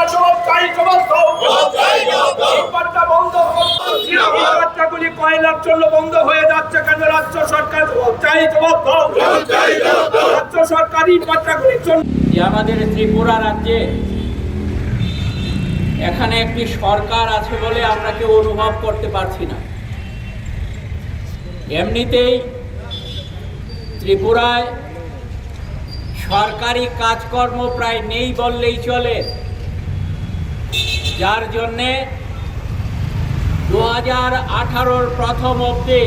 ইটভাটা জবাব চাই, জবাব দাও। ইটভাটা বন্ধ করতে, ইটভাটাগুলি কয়লার জন্য বন্ধ হয়ে যাচ্ছে কেন? রাজ্য সরকার জবাব চাই, জবাব দাও। রাজ্য সরকার ইটভাটাগুলির জন্য যে আমাদের ত্রিপুরা রাজ্যে এখানে একটি সরকার আছে বলে আমরা কেউ অনুভব করতে পারছি না। এমনিতেই ত্রিপুরায় সরকারি কাজকর্ম প্রায় নেই বললেই চলে, যার জন্যে 2018-র প্রথম অবধি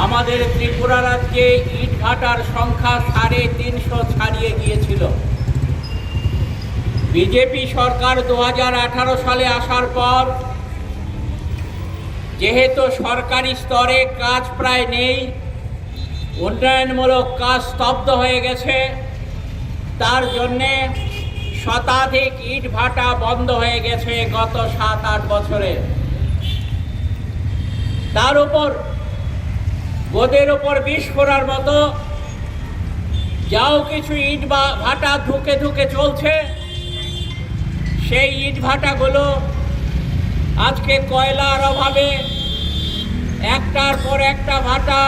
আমাদের ত্রিপুরা রাজ্যে ইটভাটার সংখ্যা 350 ছাড়িয়ে গিয়েছিল। বিজেপি সরকার 2018 সালে আসার পর যেহেতু সরকারি স্তরে কাজ প্রায় নেই, উন্নয়নমূলক কাজ স্তব্ধ হয়ে গেছে, তার জন্যে শতাধিক ইটভাটা বন্ধ হয়ে গেছে গত 7-8 বছরে। তার উপর গোদের উপর বিষ ফোড়ার মতো যাও কিছু ইট ভাটা ধুকে ধুকে চলছে, সেই ইট ভাটাগুলো আজকে কয়লার অভাবে একটার পর একটা ভাটা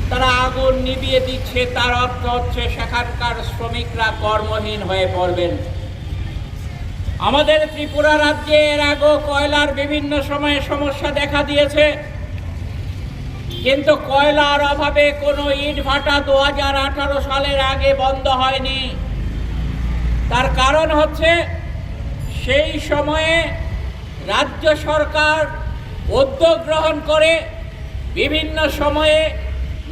তারা আগুন নিভিয়ে দিচ্ছে। তার অর্থ হচ্ছে সেখানকার শ্রমিকরা কর্মহীন হয়ে পড়বেন। আমাদের ত্রিপুরা রাজ্যে এর আগেও কয়লার বিভিন্ন সময়ে সমস্যা দেখা দিয়েছে, কিন্তু কয়লার অভাবে কোনো ইট ভাটা 2018 সালের আগে বন্ধ হয়নি। তার কারণ হচ্ছে সেই সময়ে রাজ্য সরকার উদ্যোগ গ্রহণ করে বিভিন্ন সময়ে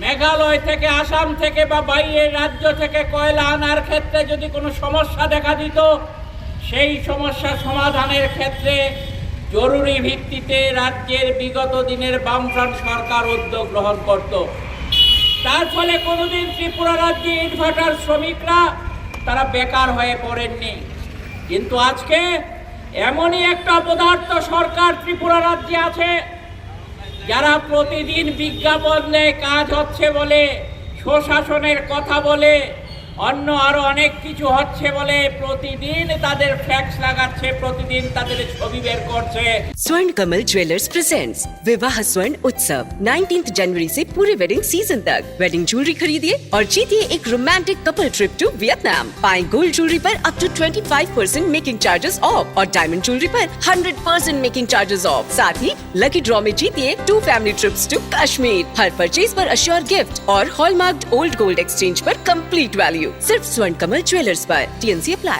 মেঘালয় থেকে, আসাম থেকে বা বাইরের রাজ্য থেকে কয়লা আনার ক্ষেত্রে যদি কোনো সমস্যা দেখা দিত, সেই সমস্যা সমাধানের ক্ষেত্রে জরুরি ভিত্তিতে রাজ্যের বিগত দিনের বামফ্রন্ট সরকার উদ্যোগ গ্রহণ করত। তার ফলে কোনোদিন ত্রিপুরা রাজ্যে ইটভাটার শ্রমিকরা তারা বেকার হয়ে পড়েননি। কিন্তু আজকে এমনই একটা অপদার্থ সরকার ত্রিপুরা রাজ্যে আছে, যারা প্রতিদিন বিজ্ঞাপনে কাজ হচ্ছে বলে, সুশাসনের কথা বলে, অন্য আরো অনেক কিছু হচ্ছে বলে প্রতিদিন তাদের ফ্ল্যাক্স লাগাচ্ছে, প্রতিদিন তাদের ছবি বের করছে। स्वर्ण कमल ज्वेलर्स प्रेजेंट्स विवाह स्वर्ण उत्सव 19 जनवरी से पूरे वेडिंग सीजन तक। वेडिंग ज्वेलरी खरीदिए और जीतिए एक romantic couple trip to Vietnam. पाएं गोल्ड ज्वेलरी पर up to 25% making charges off और डायमंड ज्वेलरी पर 100% मेकिंग चार्जेस ऑफ। साथ ही लकी ड्रॉ में जीतिए 2 फैमिली ट्रिप्स टू कश्मीर। हर परचेज पर अश्योर गिफ्ट और हॉलमार्क्ड ओल्ड गोल्ड एक्सचेंज पर कंप्लीट वैल्यू। सिर्फ स्वर्ण कमल ज्वेलर्स पर। TNC apply.